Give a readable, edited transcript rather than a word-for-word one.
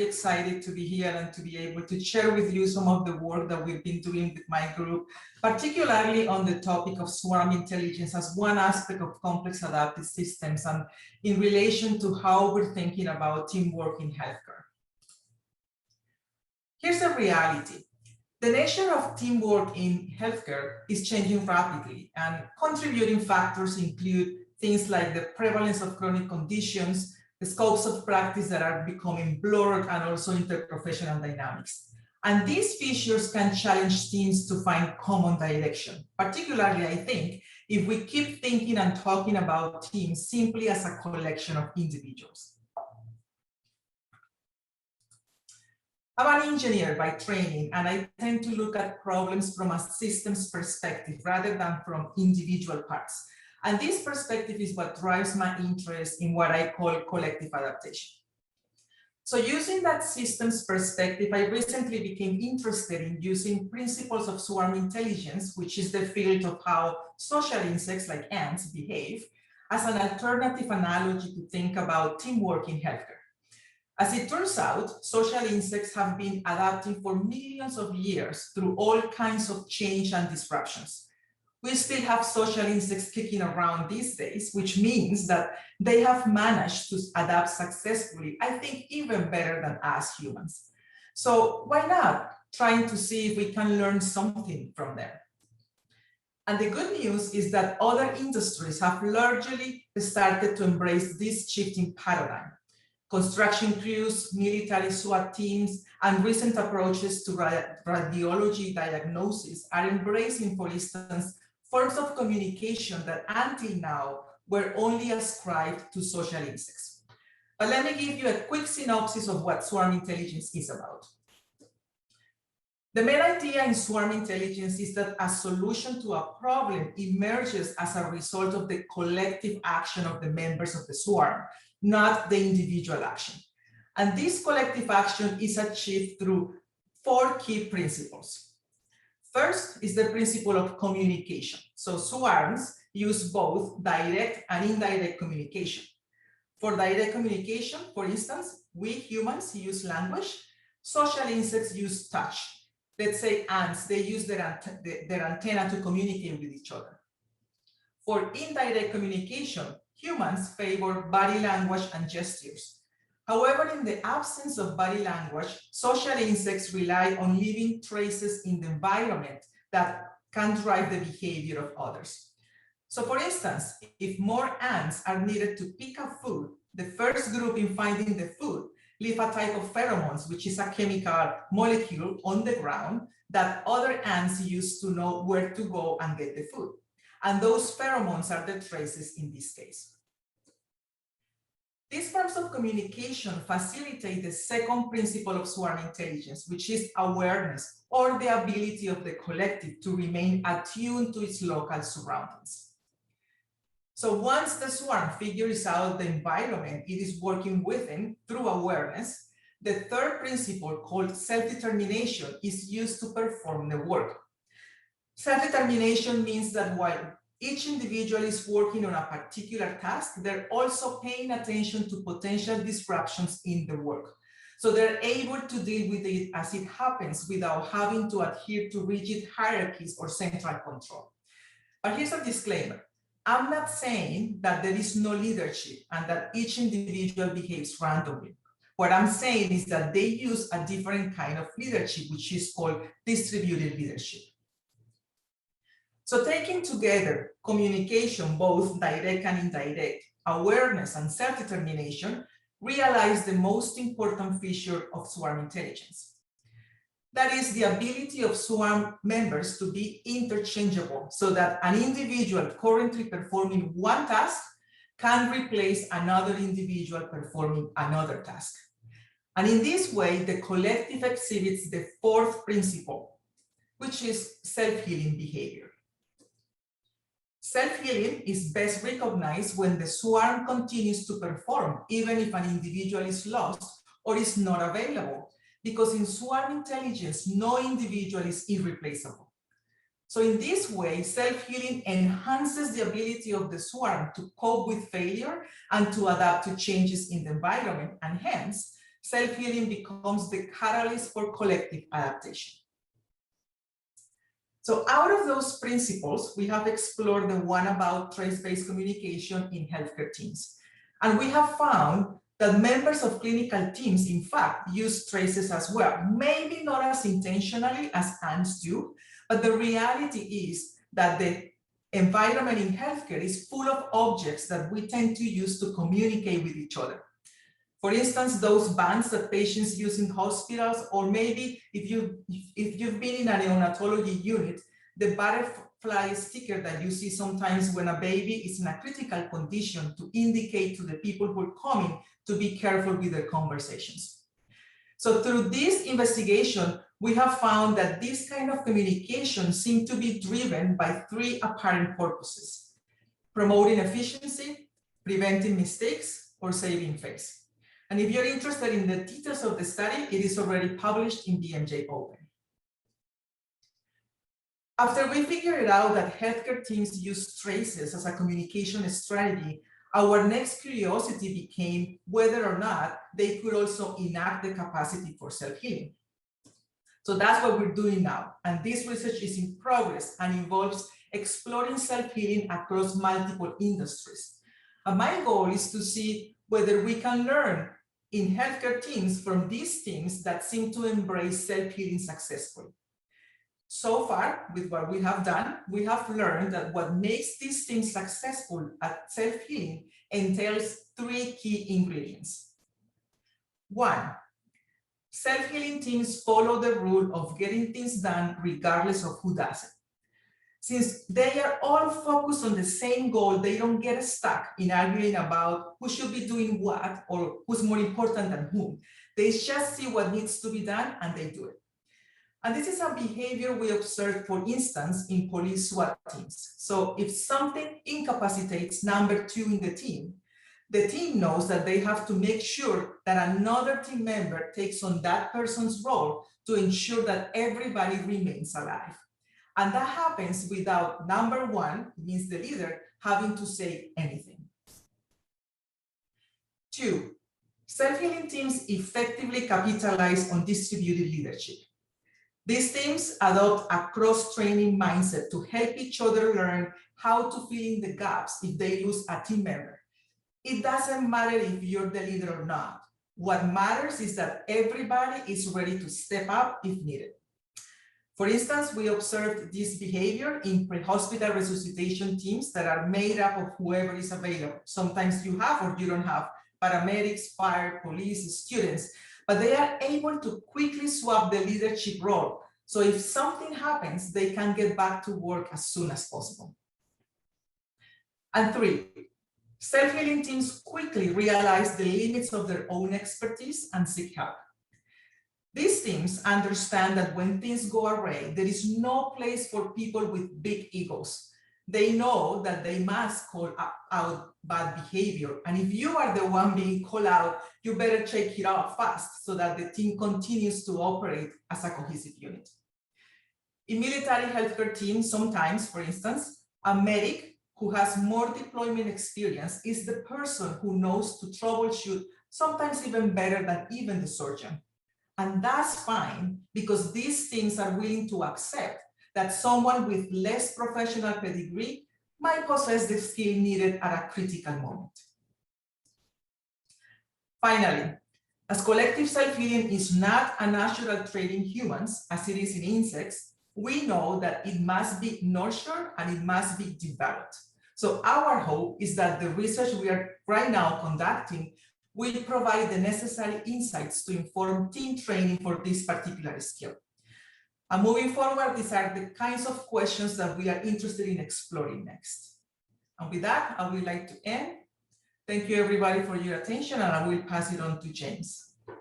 very excited to be here and to be able to share with you some of the work that we've been doing with my group, particularly on the topic of swarm intelligence as one aspect of complex adaptive systems and in relation to how we're thinking about teamwork in healthcare. Here's the reality. The nature of teamwork in healthcare is changing rapidly, and contributing factors include things like the prevalence of chronic conditions, the scopes of practice that are becoming blurred, and also interprofessional dynamics. And these features can challenge teams to find common direction, particularly, I think, if we keep thinking and talking about teams simply as a collection of individuals. I'm an engineer by training, and I tend to look at problems from a systems perspective rather than from individual parts. And this perspective is what drives my interest in what I call collective adaptation. So using that systems perspective, I recently became interested in using principles of swarm intelligence, which is the field of how social insects like ants behave, as an alternative analogy to think about teamwork in healthcare. As it turns out, social insects have been adapting for millions of years through all kinds of change and disruptions. We still have social insects kicking around these days, which means that they have managed to adapt successfully, I think even better than us humans. So why not trying to see if we can learn something from them? And the good news is that other industries have largely started to embrace this shifting paradigm. Construction crews, military SWAT teams, and recent approaches to radiology diagnosis are embracing, for instance, forms of communication that until now were only ascribed to social insects. But let me give you a quick synopsis of what swarm intelligence is about. The main idea in swarm intelligence is that a solution to a problem emerges as a result of the collective action of the members of the swarm, not the individual action. And this collective action is achieved through 4 key principles. First is the principle of communication. So swarms use both direct and indirect communication. For direct communication, for instance, we humans use language. Social insects use touch. Let's say ants, they use their antenna to communicate with each other. For indirect communication, humans favor body language and gestures. However, in the absence of body language, social insects rely on leaving traces in the environment that can drive the behavior of others. So for instance, if more ants are needed to pick up food, the first group in finding the food leave a type of pheromones, which is a chemical molecule on the ground that other ants use to know where to go and get the food. And those pheromones are the traces in this case. These forms of communication facilitate the second principle of swarm intelligence, which is awareness, or the ability of the collective to remain attuned to its local surroundings. So once the swarm figures out the environment it is working within through awareness, the third principle, called self-determination, is used to perform the work. Self-determination means that while each individual is working on a particular task, they're also paying attention to potential disruptions in the work. So they're able to deal with it as it happens without having to adhere to rigid hierarchies or central control. But here's a disclaimer. I'm not saying that there is no leadership and that each individual behaves randomly. What I'm saying is that they use a different kind of leadership, which is called distributed leadership. So taking together communication, both direct and indirect, awareness and self-determination, realize the most important feature of swarm intelligence. That is the ability of swarm members to be interchangeable so that an individual currently performing one task can replace another individual performing another task. And in this way, the collective exhibits the fourth principle, which is self-healing behavior. Self-healing is best recognized when the swarm continues to perform, even if an individual is lost or is not available, because in swarm intelligence, no individual is irreplaceable. So in this way, self-healing enhances the ability of the swarm to cope with failure and to adapt to changes in the environment, and hence, self-healing becomes the catalyst for collective adaptation. So out of those principles, we have explored the one about trace-based communication in healthcare teams. And we have found that members of clinical teams, in fact, use traces as well, maybe not as intentionally as ants do, but the reality is that the environment in healthcare is full of objects that we tend to use to communicate with each other. For instance, those bands that patients use in hospitals, or maybe if you've been in a neonatology unit, the butterfly sticker that you see sometimes when a baby is in a critical condition to indicate to the people who are coming to be careful with their conversations. So through this investigation, we have found that this kind of communication seems to be driven by three apparent purposes: promoting efficiency, preventing mistakes, or saving face. And if you're interested in the details of the study, it is already published in BMJ Open. After we figured out that healthcare teams use traces as a communication strategy, our next curiosity became whether or not they could also enact the capacity for self-healing. So that's what we're doing now. And this research is in progress and involves exploring self-healing across multiple industries. And my goal is to see whether we can learn in healthcare teams from these teams that seem to embrace self-healing successfully. So far, with what we have done, we have learned that what makes these teams successful at self-healing entails three key ingredients. One, self-healing teams follow the rule of getting things done regardless of who does it. Since they are all focused on the same goal, they don't get stuck in arguing about who should be doing what or who's more important than whom. They just see what needs to be done and they do it. And this is a behavior we observe, for instance, in police SWAT teams. So if something incapacitates number 2 in the team knows that they have to make sure that another team member takes on that person's role to ensure that everybody remains alive. And that happens without number 1, means the leader, having to say anything. 2, self-healing teams effectively capitalize on distributed leadership. These teams adopt a cross-training mindset to help each other learn how to fill in the gaps if they lose a team member. It doesn't matter if you're the leader or not. What matters is that everybody is ready to step up if needed. For instance, we observed this behavior in pre-hospital resuscitation teams that are made up of whoever is available. Sometimes you have or you don't have paramedics, fire, police, students, but they are able to quickly swap the leadership role. So if something happens, they can get back to work as soon as possible. And 3, self-healing teams quickly realize the limits of their own expertise and seek help. These teams understand that when things go awry, there is no place for people with big egos. They know that they must call out bad behavior. And if you are the one being called out, you better shake it off fast so that the team continues to operate as a cohesive unit. In military healthcare teams, sometimes, for instance, a medic who has more deployment experience is the person who knows to troubleshoot, sometimes even better than even the surgeon. And that's fine, because these teams are willing to accept that someone with less professional pedigree might possess the skill needed at a critical moment. Finally, as collective self-healing is not a natural trait in humans, as it is in insects, we know that it must be nurtured and it must be developed. So our hope is that the research we are right now conducting will provide the necessary insights to inform team training for this particular skill. And moving forward, these are the kinds of questions that we are interested in exploring next. And with that, I would like to end. Thank you everybody for your attention, and I will pass it on to James.